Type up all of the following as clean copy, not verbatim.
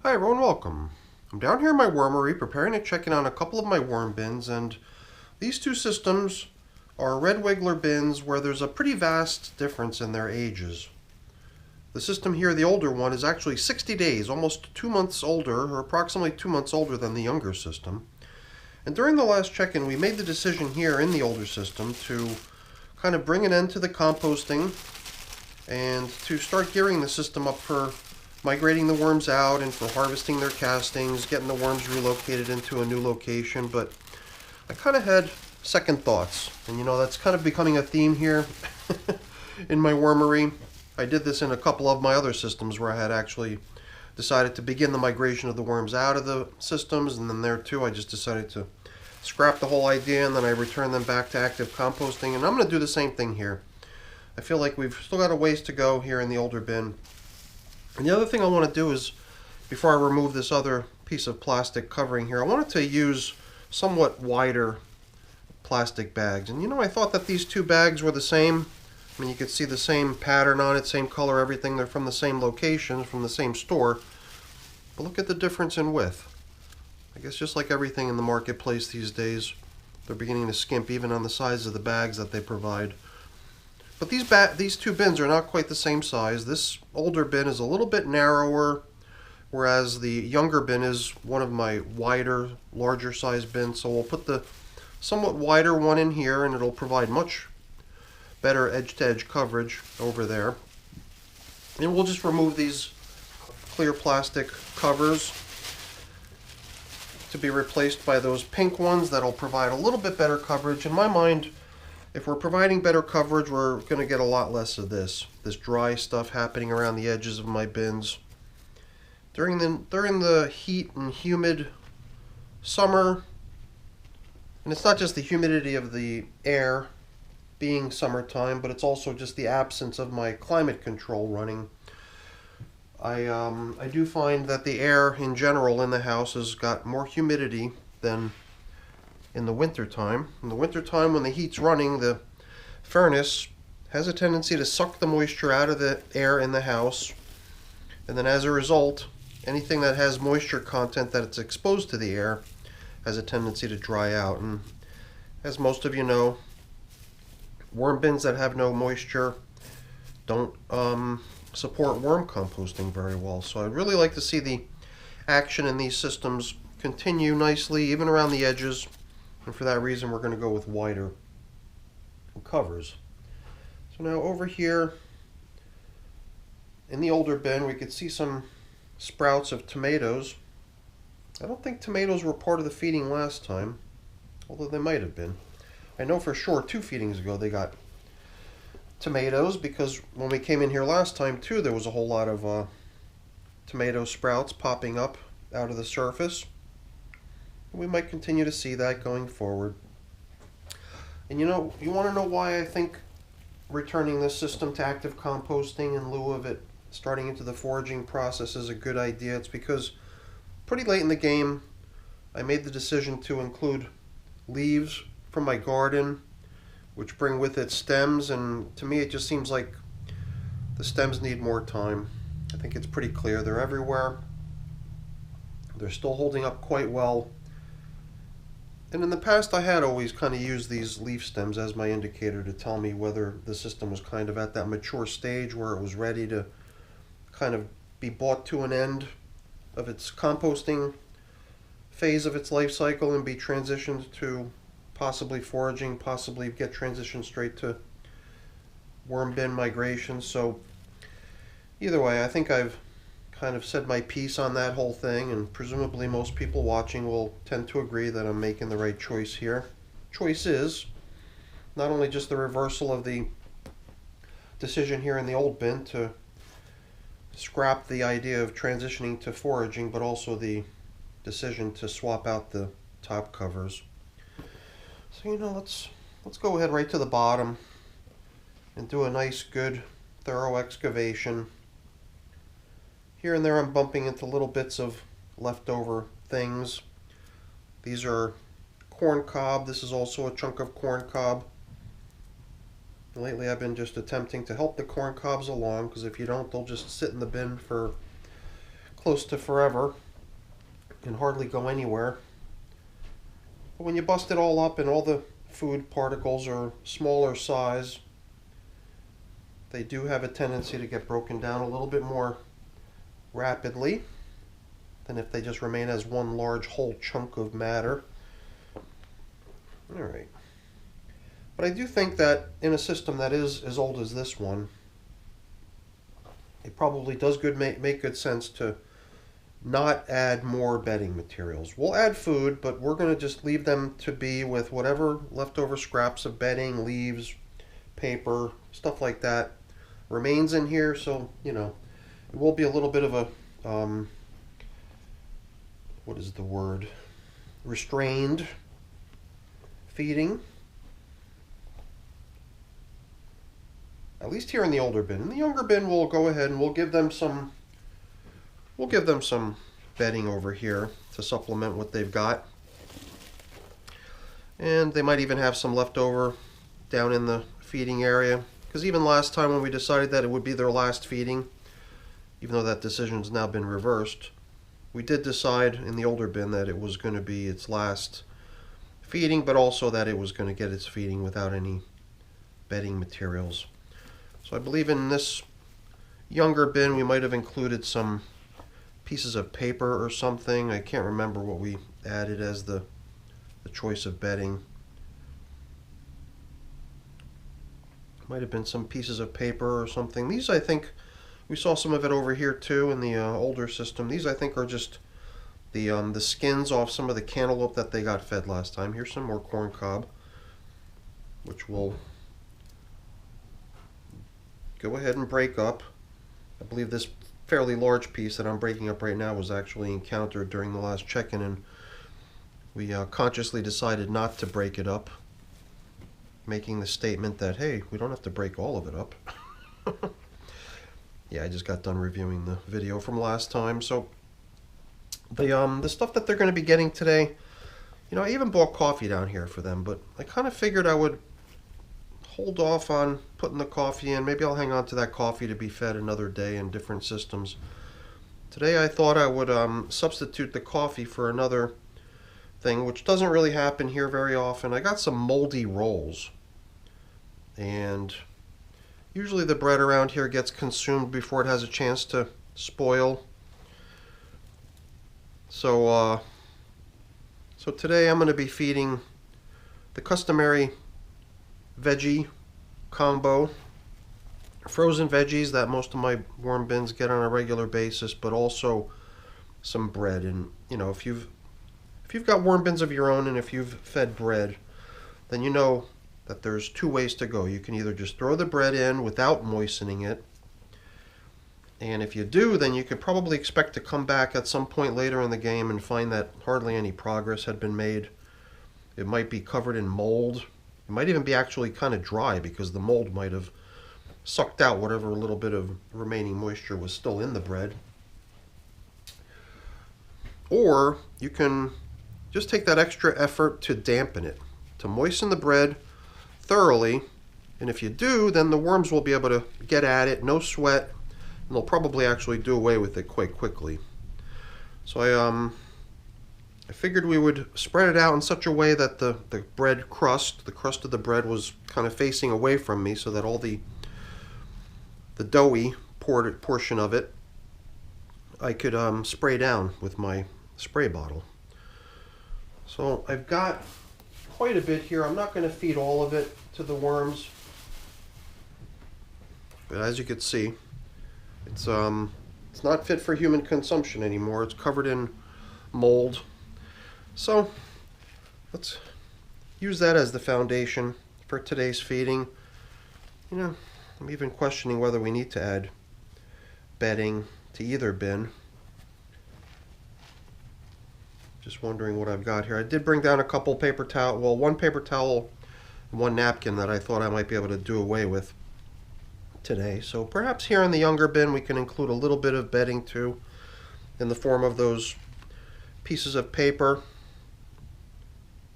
Hi everyone, welcome. I'm down here in my wormery preparing to check in on a couple of my worm bins, and these two systems are red wiggler bins where there's a pretty vast difference in their ages. The system here, the older one, is actually 60 days, almost 2 months older, or approximately 2 months older than the younger system. And during the last check-in, we made the decision here in the older system to kind of bring an end to the composting and to start gearing the system up for migrating the worms out and for harvesting their castings, getting the worms relocated into a new location. But I kind of had second thoughts, and that's kind of becoming a theme here in my wormery. I did this in a couple of my other systems where I had actually decided to begin the migration of the worms out of the systems, and then there too I just decided to scrap the whole idea and then I returned them back to active composting, and I'm going to do the same thing here. I feel like we've still got a ways to go here in the older bin. And the other thing I want to do is, before I remove this other piece of plastic covering here, I wanted to use somewhat wider plastic bags. And I thought that these two bags were the same. I mean, you could see the same pattern on it, same color, everything. They're from the same location, from the same store. But look at the difference in width. I guess just like everything in the marketplace these days, they're beginning to skimp even on the size of the bags that they provide. But these two bins are not quite the same size. This older bin is a little bit narrower, whereas the younger bin is one of my wider, larger size bins. So we'll put the somewhat wider one in here, and it'll provide much better edge-to-edge coverage over there. And we'll just remove these clear plastic covers to be replaced by those pink ones that'll provide a little bit better coverage. In my mind, if we're providing better coverage, we're going to get a lot less of this dry stuff happening around the edges of my bins. During the heat and humid summer, and it's not just the humidity of the air being summertime, but it's also just the absence of my climate control running. I do find that the air in general in the house has got more humidity than in the winter time. In the winter time, when the heat's running, the furnace has a tendency to suck the moisture out of the air in the house, and then as a result, anything that has moisture content that it's exposed to the air has a tendency to dry out. And as most of you know, worm bins that have no moisture don't support worm composting very well. So I'd really like to see the action in these systems continue nicely, even around the edges. And for that reason, we're going to go with wider covers. So now over here in the older bin, we could see some sprouts of tomatoes. I don't think tomatoes were part of the feeding last time, although they might have been. I know for sure 2 feedings ago they got tomatoes, because when we came in here last time too, there was a whole lot of tomato sprouts popping up out of the surface. We might continue to see that going forward. And you want to know why I think returning this system to active composting in lieu of it starting into the foraging process is a good idea. It's because pretty late in the game, I made the decision to include leaves from my garden, which bring with it stems, and to me it just seems like the stems need more time. I think it's pretty clear. They're everywhere. They're still holding up quite well. And in the past, I had always kind of used these leaf stems as my indicator to tell me whether the system was kind of at that mature stage where it was ready to kind of be brought to an end of its composting phase of its life cycle and be transitioned to possibly foraging, possibly get transitioned straight to worm bin migration. So either way, I think I've kind of said my piece on that whole thing, and presumably most people watching will tend to agree that I'm making the right choice here. Choice is not only just the reversal of the decision here in the old bin to scrap the idea of transitioning to foraging, but also the decision to swap out the top covers. So let's go ahead right to the bottom and do a nice, good, thorough excavation. Here and there I'm bumping into little bits of leftover things. These are corn cob. This is also a chunk of corn cob. Lately I've been just attempting to help the corn cobs along, because if you don't, they'll just sit in the bin for close to forever and hardly go anywhere. But when you bust it all up and all the food particles are smaller size, they do have a tendency to get broken down a little bit more rapidly than if they just remain as one large whole chunk of matter. Alright. But I do think that in a system that is as old as this one, it probably does make good sense to not add more bedding materials. We'll add food, but we're going to just leave them to be with whatever leftover scraps of bedding, leaves, paper, stuff like that remains in here. So, you know, it will be a little bit of a, what is the word? Restrained feeding. At least here in the older bin. In the younger bin, we'll go ahead and we'll give them some bedding over here to supplement what they've got. And they might even have some left over down in the feeding area. Because even last time when we decided that it would be their last feeding, even though that decision's now been reversed, we did decide in the older bin that it was going to be its last feeding, but also that it was going to get its feeding without any bedding materials. So I believe in this younger bin we might have included some pieces of paper or something. I can't remember what we added as the choice of bedding. Might have been some pieces of paper or something. These, I think, we saw some of it over here too in the older system. These, I think, are just the skins off some of the cantaloupe that they got fed last time. Here's some more corn cob, which we'll go ahead and break up. I believe this fairly large piece that I'm breaking up right now was actually encountered during the last check-in, and we consciously decided not to break it up, making the statement that, hey, we don't have to break all of it up. Yeah, I just got done reviewing the video from last time. So the stuff that they're going to be getting today, you know, I even bought coffee down here for them, but I kind of figured I would hold off on putting the coffee in. Maybe I'll hang on to that coffee to be fed another day in different systems. Today I thought I would substitute the coffee for another thing, which doesn't really happen here very often. I got some moldy rolls, and usually the bread around here gets consumed before it has a chance to spoil. So today I'm going to be feeding the customary veggie combo, frozen veggies that most of my worm bins get on a regular basis, but also some bread. And you know, if you've got worm bins of your own and if you've fed bread, then you know that there's two ways to go. You can either just throw the bread in without moistening it, and if you do, then you could probably expect to come back at some point later in the game and find that hardly any progress had been made. It might be covered in mold. It might even be actually kind of dry because the mold might have sucked out whatever little bit of remaining moisture was still in the bread. Or you can just take that extra effort to dampen it, to moisten the bread thoroughly, and if you do, then the worms will be able to get at it, no sweat, and they'll probably actually do away with it quite quickly. So I figured we would spread it out in such a way that the bread crust, the crust of the bread, was kind of facing away from me, so that all the doughy portion of it I could spray down with my spray bottle. So I've got quite a bit here. I'm not going to feed all of it to the worms, but as you can see, it's not fit for human consumption anymore. It's covered in mold. So let's use that as the foundation for today's feeding. You know, I'm even questioning whether we need to add bedding to either bin. Just wondering what I've got here. I did bring down a couple paper towel, well, one paper towel and one napkin that I thought I might be able to do away with today. So perhaps here in the younger bin we can include a little bit of bedding too, in the form of those pieces of paper.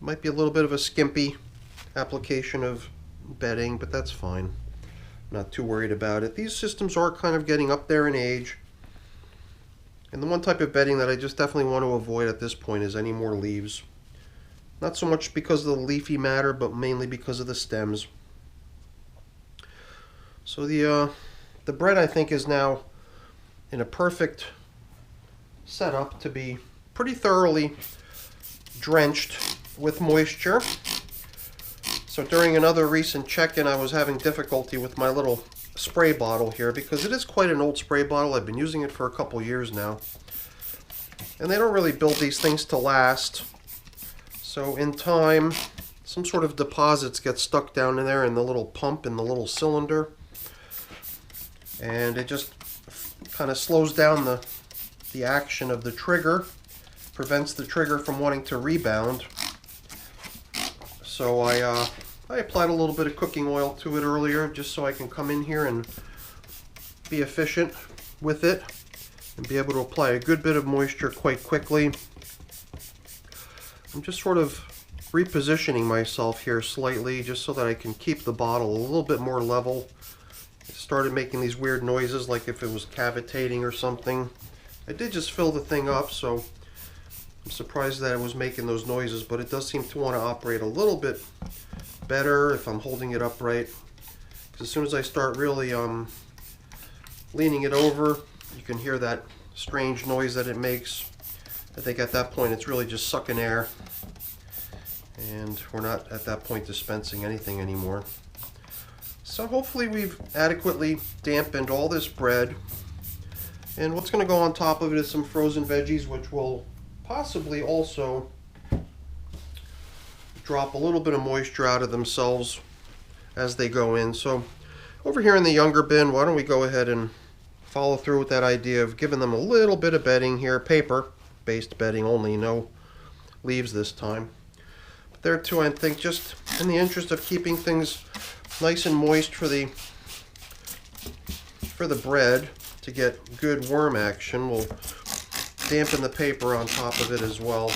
Might be a little bit of a skimpy application of bedding, but that's fine. I'm not too worried about it. These systems are kind of getting up there in age. And the one type of bedding that I just definitely want to avoid at this point is any more leaves. Not so much because of the leafy matter, but mainly because of the stems. So the bread, I think, is now in a perfect setup to be pretty thoroughly drenched with moisture. So during another recent check-in, I was having difficulty with my little spray bottle here because it is quite an old spray bottle. I've been using it for a couple years now. And they don't really build these things to last. So in time, some sort of deposits get stuck down in there in the little pump in the little cylinder. And it just kind of slows down the action of the trigger, prevents the trigger from wanting to rebound. So I applied a little bit of cooking oil to it earlier just so I can come in here and be efficient with it and be able to apply a good bit of moisture quite quickly. I'm just sort of repositioning myself here slightly just so that I can keep the bottle a little bit more level. It started making these weird noises like if it was cavitating or something. I did just fill the thing up, so I'm surprised that it was making those noises, but it does seem to want to operate a little bit better if I'm holding it upright. Because as soon as I start really leaning it over, you can hear that strange noise that it makes. I think at that point it's really just sucking air, and we're not at that point dispensing anything anymore. So hopefully we've adequately dampened all this bread, and what's going to go on top of it is some frozen veggies, which will possibly also drop a little bit of moisture out of themselves as they go in. So over here in the younger bin, why don't we go ahead and follow through with that idea of giving them a little bit of bedding here, paper-based bedding only, no leaves this time. But there too, I think, just in the interest of keeping things nice and moist for the bread to get good worm action, we'll dampen the paper on top of it as well.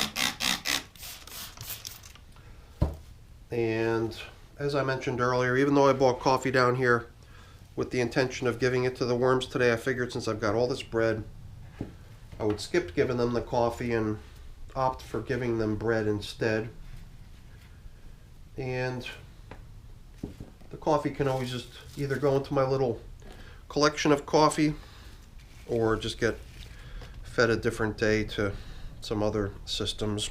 And as I mentioned earlier, even though I bought coffee down here with the intention of giving it to the worms today, I figured since I've got all this bread, I would skip giving them the coffee and opt for giving them bread instead. And the coffee can always just either go into my little collection of coffee or just get fed a different day to some other systems.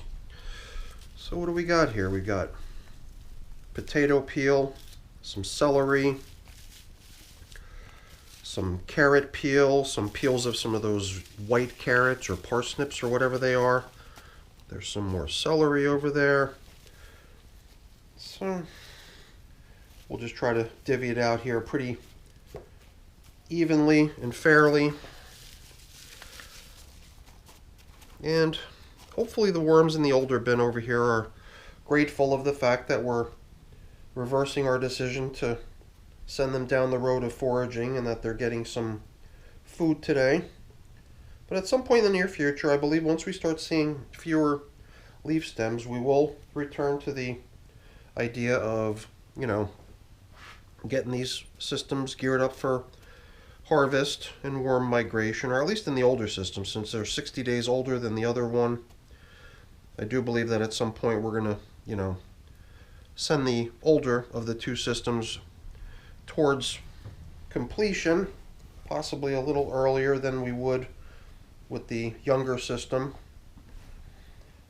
So what do we got here? We got potato peel, some celery, some carrot peel, some peels of some of those white carrots or parsnips or whatever they are. There's some more celery over there. So we'll just try to divvy it out here pretty evenly and fairly. And hopefully the worms in the older bin over here are grateful of the fact that we're reversing our decision to send them down the road of foraging and that they're getting some food today. But at some point in the near future, I believe once we start seeing fewer leaf stems, we will return to the idea of, getting these systems geared up for harvest and worm migration, or at least in the older system, since they're 60 days older than the other one. I do believe that at some point we're going to, send the older of the two systems towards completion, possibly a little earlier than we would with the younger system.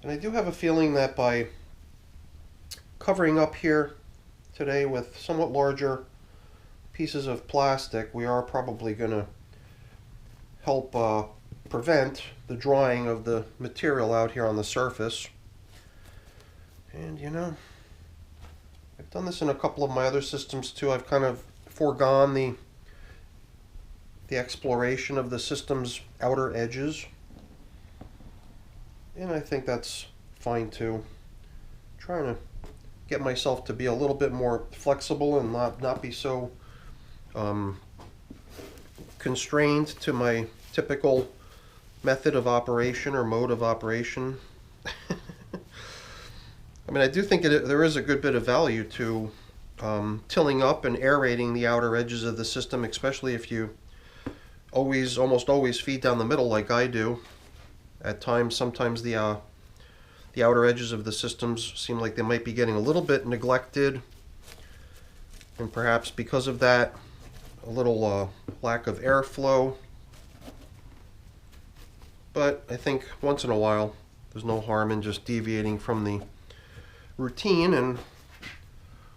And I do have a feeling that by covering up here today with somewhat larger pieces of plastic, we are probably going to help prevent the drying of the material out here on the surface. And I've done this in a couple of my other systems too. I've kind of foregone the exploration of the system's outer edges, and I think that's fine too. Trying to get myself to be a little bit more flexible and not be so constrained to my typical method of operation or mode of operation. I mean, I do think there is a good bit of value to tilling up and aerating the outer edges of the system, especially if you almost always feed down the middle like I do. At times, sometimes the outer edges of the systems seem like they might be getting a little bit neglected, and perhaps because of that, a little lack of airflow. But I think once in a while, there's no harm in just deviating from the routine and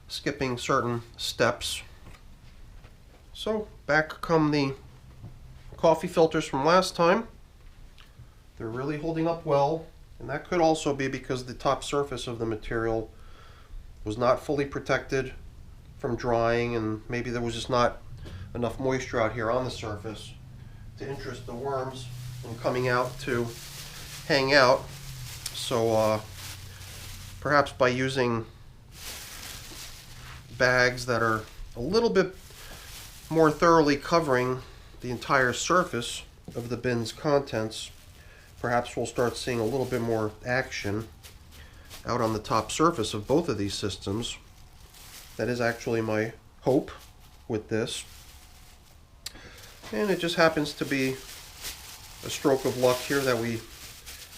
skipping certain steps. So back come the coffee filters from last time. They're really holding up well, and that could also be because the top surface of the material was not fully protected from drying, and maybe there was just not enough moisture out here on the surface to interest the worms in coming out to hang out. So perhaps by using bags that are a little bit more thoroughly covering the entire surface of the bin's contents, perhaps we'll start seeing a little bit more action out on the top surface of both of these systems. That is actually my hope with this. And it just happens to be a stroke of luck here that we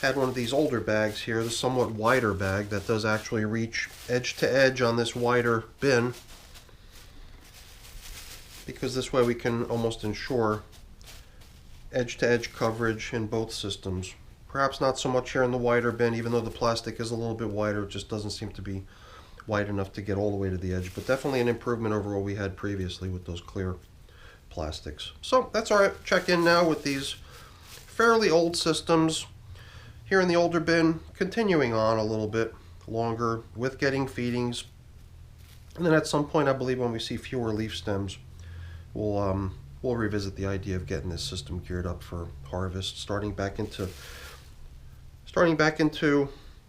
had one of these older bags here, the somewhat wider bag that does actually reach edge to edge on this wider bin, because this way we can almost ensure edge to edge coverage in both systems. Perhaps not so much here in the wider bin, even though the plastic is a little bit wider, it just doesn't seem to be wide enough to get all the way to the edge, but definitely an improvement over what we had previously with those clear plastics. So that's our check-in now with these fairly old systems here in the older bin, continuing on a little bit longer with getting feedings, and then at some point, I believe when we see fewer leaf stems, we'll revisit the idea of getting this system geared up for harvest, starting back into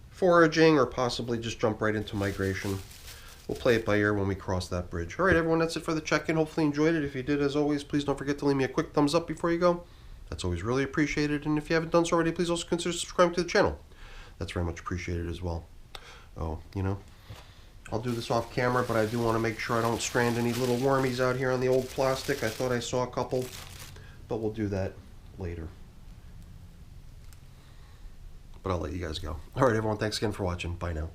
foraging, or possibly just jump right into migration. We'll play it by ear when we cross that bridge. All right, everyone, that's it for the check-in. Hopefully you enjoyed it. If you did, as always, please don't forget to leave me a quick thumbs up before you go. That's always really appreciated. And if you haven't done so already, please also consider subscribing to the channel. That's very much appreciated as well. Oh, you know, I'll do this off camera, but I do want to make sure I don't strand any little wormies out here on the old plastic. I thought I saw a couple, but we'll do that later. But I'll let you guys go. All right, everyone, thanks again for watching. Bye now.